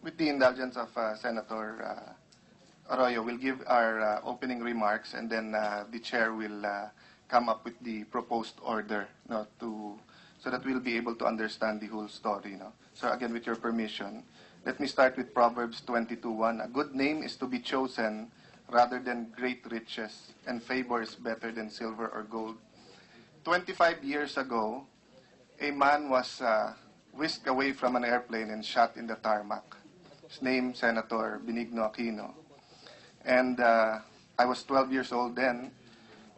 with the indulgence of Senator Arroyo, we'll give our opening remarks, and then the chair will come up with the proposed order, no, so that we'll be able to understand the whole story. No? So again, with your permission, let me start with Proverbs 22:1. A good name is to be chosen rather than great riches, and favor is better than silver or gold. 25 years ago, a man was whisked away from an airplane and shot in the tarmac. His name, Senator Benigno Aquino. And I was 12 years old then,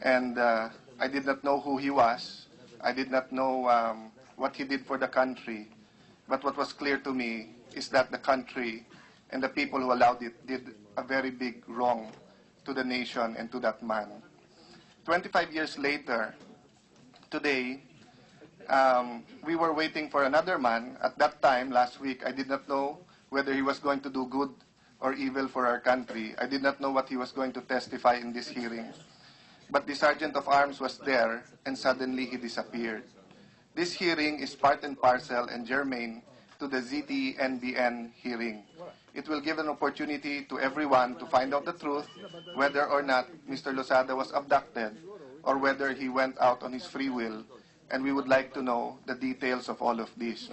and I did not know who he was. I did not know what he did for the country. But what was clear to me is that the country and the people who allowed it did a very big wrong to the nation and to that man. 25 years later, today, we were waiting for another man. At that time, last week, I did not know whether he was going to do good or evil for our country. I did not know what he was going to testify in this hearing. But the Sergeant of Arms was there, and suddenly he disappeared. This hearing is part and parcel and germane to the ZT-NBN hearing. It will give an opportunity to everyone to find out the truth, whether or not Mr. Losada was abducted or whether he went out on his free will, and we would like to know the details of all of this.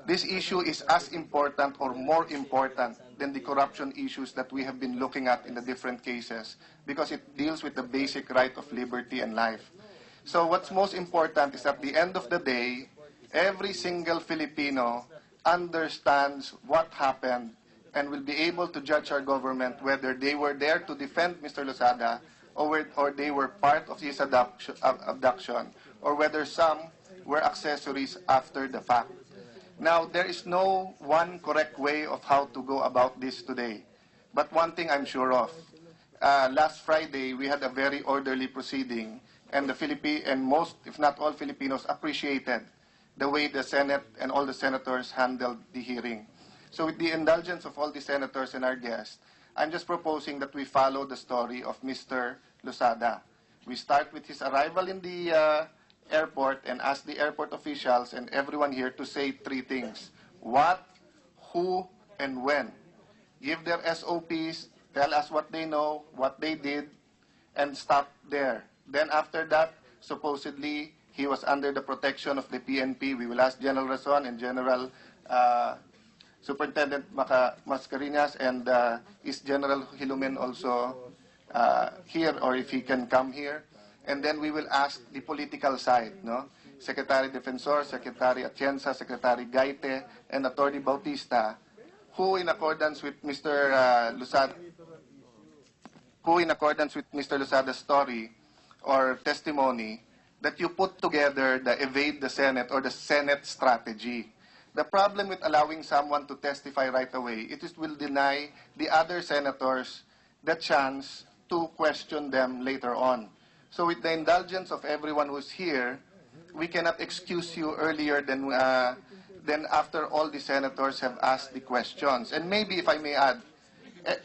This issue is as important or more important than the corruption issues that we have been looking at in the different cases, because it deals with the basic right of liberty and life. So what's most important is at the end of the day, every single Filipino understands what happened and will be able to judge our government whether they were there to defend Mr. Losada or they were part of his abduction, or whether some were accessories after the fact. Now, there is no one correct way of how to go about this today. But one thing I'm sure of, last Friday, we had a very orderly proceeding, and most, if not all, Filipinos appreciated the way the Senate and all the senators handled the hearing. So with the indulgence of all the senators and our guests, I'm just proposing that we follow the story of Mr. Losada. We start with his arrival in the airport and ask the airport officials and everyone here to say three things: what, who, and when. Give their SOPs, tell us what they know, what they did, and stop there. Then after that, supposedly, he was under the protection of the PNP. We will ask General Rason and General Superintendent Mascareñas, and is General Hilumen also here, or if he can come here. And then we will ask the political side, no? Secretary Defensor, Secretary Atienza, Secretary Gaite, and Attorney Bautista, who in accordance with Mr. Losada's story or testimony, that you put together the evade the Senate or the Senate strategy. The problem with allowing someone to testify right away, it will deny the other senators the chance to question them later on. So with the indulgence of everyone who's here, we cannot excuse you earlier than after all the senators have asked the questions. And maybe, if I may add,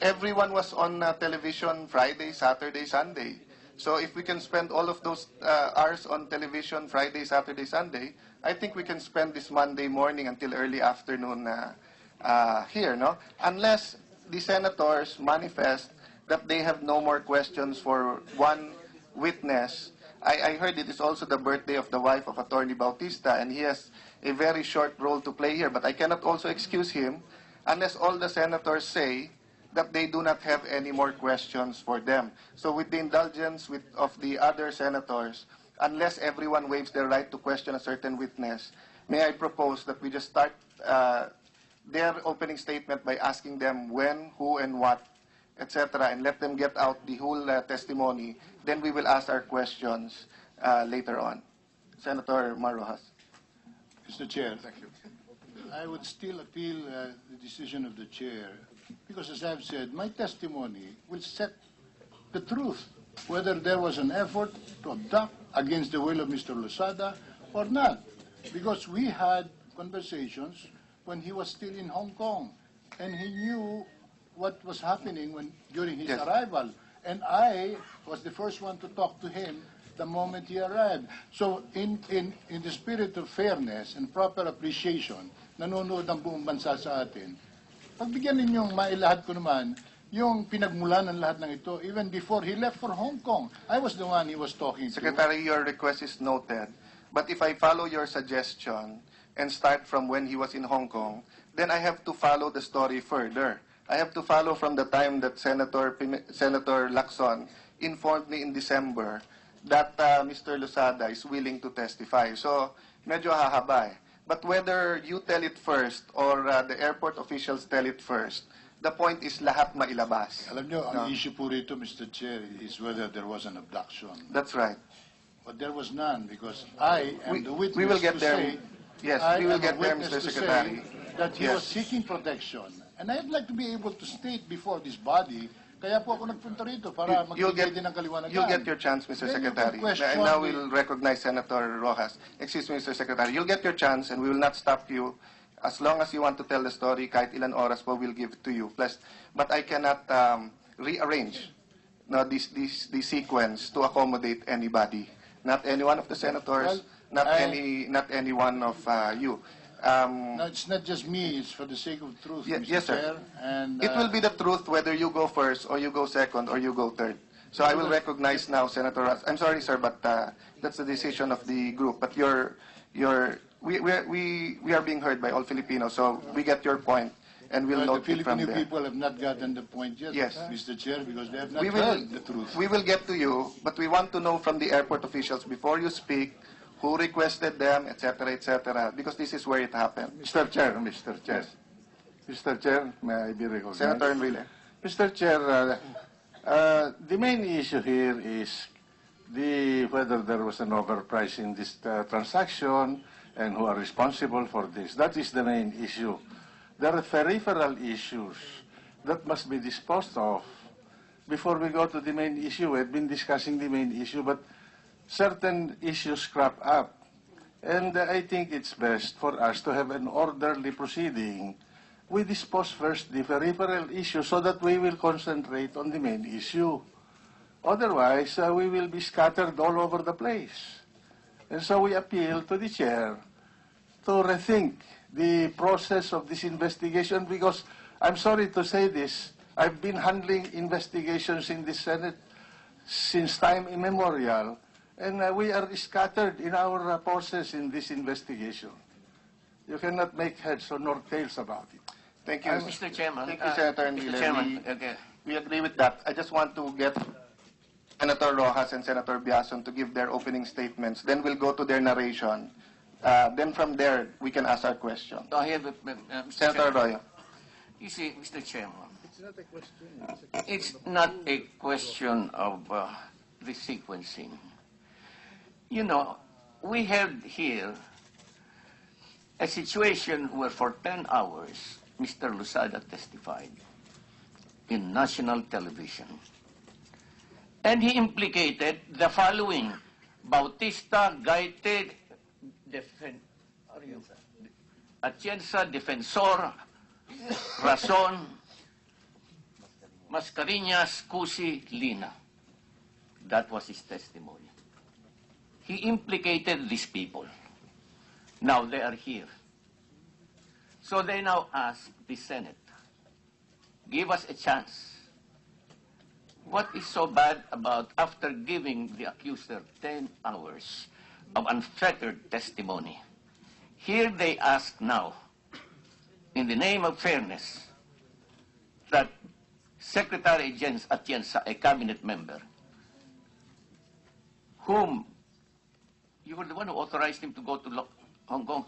everyone was on television Friday, Saturday, Sunday. So if we can spend all of those hours on television Friday, Saturday, Sunday, I think we can spend this Monday morning until early afternoon here, no? Unless the senators manifest that they have no more questions for one witness. I heard it is also the birthday of the wife of Attorney Bautista, and he has a very short role to play here. But I cannot also excuse him unless all the senators say that they do not have any more questions for them. So with the indulgence of the other senators, unless everyone waives their right to question a certain witness, may I propose that we just start their opening statement by asking them when, who, and what, etc., and let them get out the whole testimony. Then we will ask our questions later on. Senator Marrojas. Mr. Chair, Thank you. I would still appeal the decision of the chair, because as I've said, my testimony will set the truth, whether there was an effort to abduct against the will of Mr. Losada or not. Because we had conversations when he was still in Hong Kong, and he knew what was happening during his arrival. And I was the first one to talk to him the moment he arrived. So in the spirit of fairness and proper appreciation, nanonood ang buong bansa sa atin, pagbigyan ninyong mailahad ko naman yung pinagmulan ng lahat ng ito even before he left for Hong Kong. I was the one he was talking to. Secretary, your request is noted. But if I follow your suggestion and start from when he was in Hong Kong, then I have to follow the story further. I have to follow from the time that Senator Lacson informed me in December that Mr. Losada is willing to testify. So, medyo hahaba eh. But whether you tell it first or the airport officials tell it first, the point is lahat mailabas. Alam nyo, ang issue po rito, Mr. Chair, is whether there was an abduction. That's right. But there was none because I am the witness we will get to there. say, Yes, I we will am get a there, witness Mr. to Secretary. say that he Yes. was seeking protection. And I'd like to be able to state before this body, kaya po ako nagpunta rito para magbigay din ng kaliwanagan. You'll get your chance, Mr. Then you can Secretary. question And now the- we'll recognize Senator Rojas. Excuse me, Mr. Secretary. You'll get your chance and we will not stop you. As long as you want to tell the story, kahit ilan oras po, we'll give it to you. Plus, but I cannot rearrange this sequence to accommodate anybody. Not any one of the senators, Well, not any one of you. No, it's not just me. It's for the sake of truth, Mr. Yes, sir. Chair. And It will be the truth whether you go first or you go second or you go third. So I will recognize now, Senator Ross. I'm sorry, sir, but that's the decision of the group. But we are being heard by all Filipinos, so we get your point, and we'll the note it from Filipino there. people have not gotten the point yet, Yes. Mr. Chair, because they have not We will, heard the truth. we will get to you, but we want to know from the airport officials before you speak who requested them, etc., because this is where it happened. Mr. Chair, Mr. Chair, may I be recognized? Senator Enrile. Mr. Chair, the main issue here is whether there was an overprice in this transaction and who are responsible for this. That is the main issue. There are peripheral issues that must be disposed of before we go to the main issue. We've been discussing the main issue, but certain issues crop up. And I think it's best for us to have an orderly proceeding. We dispose first the peripheral issue so that we will concentrate on the main issue. Otherwise, we will be scattered all over the place. And so we appeal to the chair to rethink the process of this investigation because, I'm sorry to say this, I've been handling investigations in the Senate since time immemorial, and we are scattered in our process in this investigation. You cannot make heads or nor tails about it. Thank you. Mr. Chairman. Thank you, Senator Mr. Enrile. Chairman, okay. We agree with that. I just want to get Senator Rojas and Senator Biason to give their opening statements. Then we'll go to their narration. Then from there, we can ask our question. I have Mr. Senator Chairman. Arroyo. You see, Mr. Chairman, it's not a question of the sequencing. You know, we had here a situation where for 10 hours, Mr. Losada testified in national television. And he implicated the following: Bautista, Gaite, Atienza, Defensor, Razon, Mascareñas, Cusi, Lina. That was his testimony. He implicated these people. Now they are here. So they now ask the Senate, give us a chance. What is so bad about after giving the accuser 10 hours of unfettered testimony? Here they ask now, in the name of fairness, that Secretary Atienza, a cabinet member, whom you were the one who authorized him to go to Hong Kong.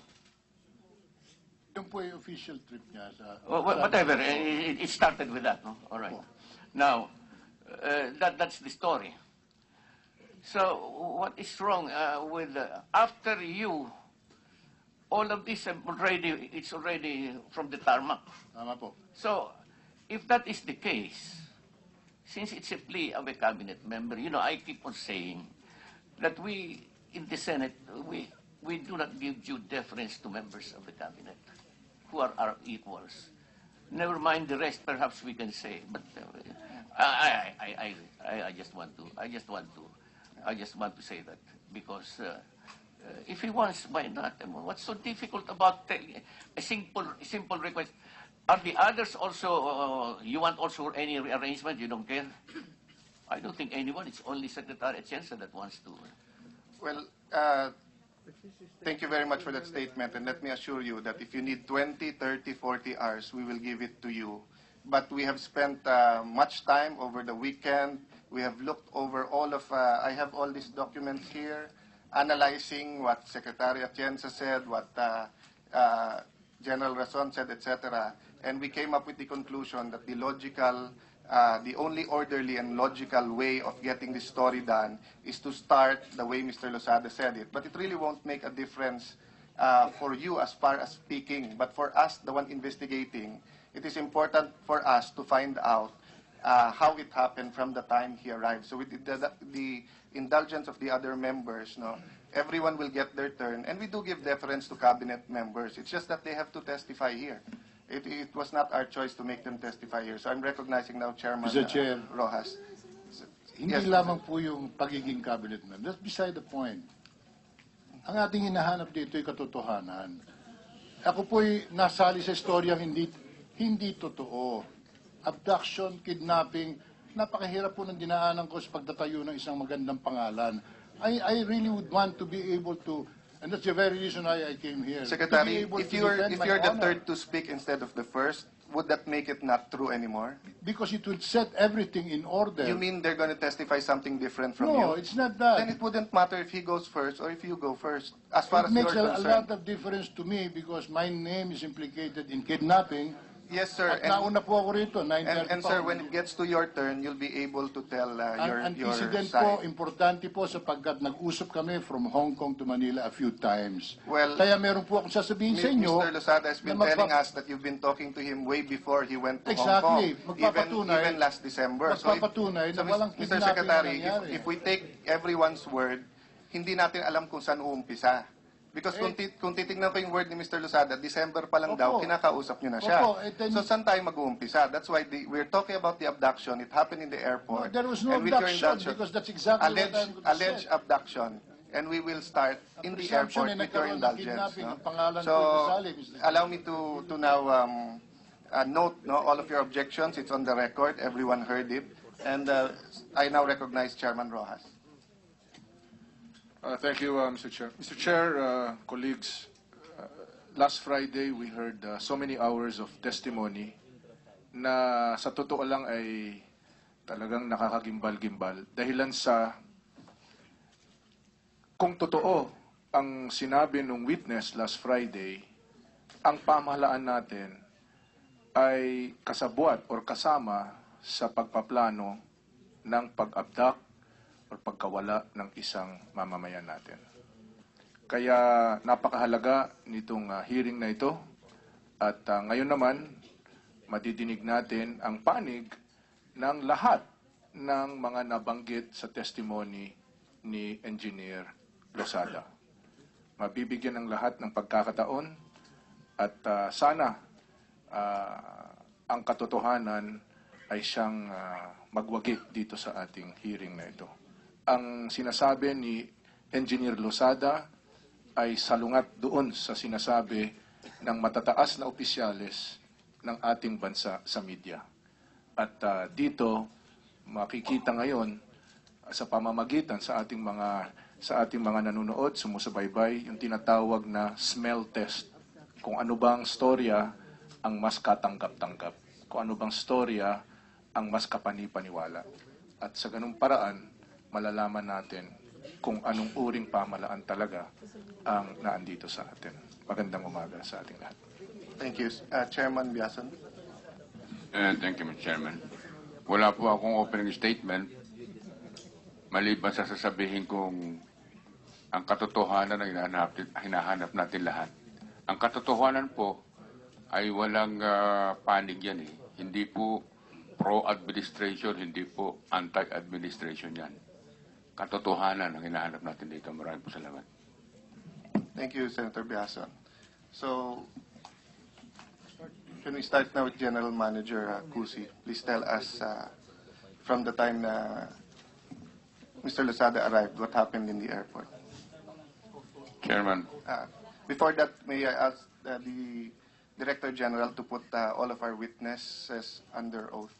Yung po yung official trip niya sa... Whatever, it started with that, no? All right. Now, that's the story. So, what is wrong with, after you, all of this it's already from the tarmac. Tama po. So, if that is the case, since it's a plea of a cabinet member, you know, I keep on saying that we, in the Senate, we do not give due deference to members of the cabinet who are our equals. Never mind the rest, perhaps we can say, but I just want to say that because if he wants, why not? And what's so difficult about a simple request? Are the others also, you want also any rearrangement? You don't care? I don't think anyone. It's only Secretary Atienza that wants to. Well, thank you very much for that statement, and let me assure you that if you need 20, 30, 40 hours, we will give it to you. But we have spent much time over the weekend. We have looked over all of, I have all these documents here, analyzing what Secretary Atienza said, what General Rason said, etc. And we came up with the conclusion that the logical, the only orderly and logical way of getting this story done is to start the way Mr. Losada said it. But it really won't make a difference for you as far as speaking. But for us, the one investigating, it is important for us to find out how it happened from the time he arrived. So with the indulgence of the other members, no, everyone will get their turn. And we do give deference to cabinet members. It's just that they have to testify here. It was not our choice to make them testify here. So I'm recognizing now Chairman Mr. Chair. Rojas. Hindi Yes, lamang po yung pagiging cabinet member. That's beside the point. Ang ating hinahanap dito ay katotohanan. Ako po'y nasali sa istoryang hindi totoo. Abduction, kidnapping, napakahirap po ng dinaanan ko sa pagtatayo ng isang magandang pangalan. I really would want to be able to, and that's the very reason why I came here. Secretary, if you're the third to speak instead of the first, would that make it not true anymore? Because it will set everything in order. You mean they're going to testify something different from you? No, it's not that. Then it wouldn't matter if he goes first or if you go first, as far It as makes you're a concerned. lot of difference to me because my name is implicated in kidnapping. Yes, sir. At nauna po ako rito, 9:30 And pa sir, ako. when it gets to your turn, you'll be able to tell your Antecedent side. po, importante po sapagkat nag-usap kami from Hong Kong to Manila a few times. Well, Kaya meron po akong sasabihin sa inyo. Mr. Losada has been na telling us that you've been talking to him way before he went to Exactly. Hong Kong. Magpapatunay- Even last December. magpapatunay na walang Mr. kidnapping Secretary, na nangyari. if we take everyone's word, hindi natin alam kung saan uumpisa. Because kung titignan ko yung word ni Mr. Losada, December pa lang daw, Opo. kinakausap nyo na siya. Opo, So saan tayo mag-uumpisa? That's why we're talking about the abduction. It happened in the No, airport. there was no And with your abduction indulgence, because that's exactly what I'm going to alleged say. abduction. And we will start in the presumption airport na with your nagkaroon ng indulgence. kidnapping, No? ang pangalan So, ko ay Gonzales, Mr. allow me to now note all of your objections. It's on the record. Everyone heard it. And I now recognize Chairman Rojas. Thank you, Mr. Chair. Mr. Chair, colleagues, last Friday we heard so many hours of testimony na sa totoo lang ay talagang nakakagimbal-gimbal. Dahilan sa kung totoo ang sinabi ng witness last Friday, ang pamahalaan natin ay kasabwat or kasama sa pagpaplano ng pag-abduct o pagkawala ng isang mamamayan natin. Kaya napakahalaga nitong hearing na ito at ngayon naman madidinig natin ang panig ng lahat ng mga nabanggit sa testimony ni Engineer Losada. Mabibigyan ng lahat ng pagkakataon at sana ang katotohanan ay siyang magwagi dito sa ating hearing na ito. Ang sinasabi ni Engineer Losada ay salungat doon sa sinasabi ng matataas na opisyales ng ating bansa sa media. At dito makikita ngayon sa pamamagitan sa ating mga nanonood, sumusubaybay, yung tinatawag na smell test. Kung ano bang storya ang mas katanggap-tanggap. Kung ano bang storya ang mas kapani-paniwala. At sa ganung paraan, malalaman natin kung anong uring pamahalaan talaga ang naandito sa atin. Magandang umaga sa ating lahat. Thank you. Chairman Biason. Thank you, Mr. Chairman. Wala po akong opening statement maliban sa sasabihin kong ang katotohanan na hinahanap natin lahat. Ang katotohanan po ay walang panig yan eh. Hindi po pro-administration, hindi po anti-administration yan. Katotohanan ang hinahanap natin dito. Maraming po salamat. Thank you, Senator Biason. So, can we start now with General Manager Cusi? Please tell us from the time Mr. Losada arrived, what happened in the airport? Chairman, Before that, may I ask the Director General to put all of our witnesses under oath.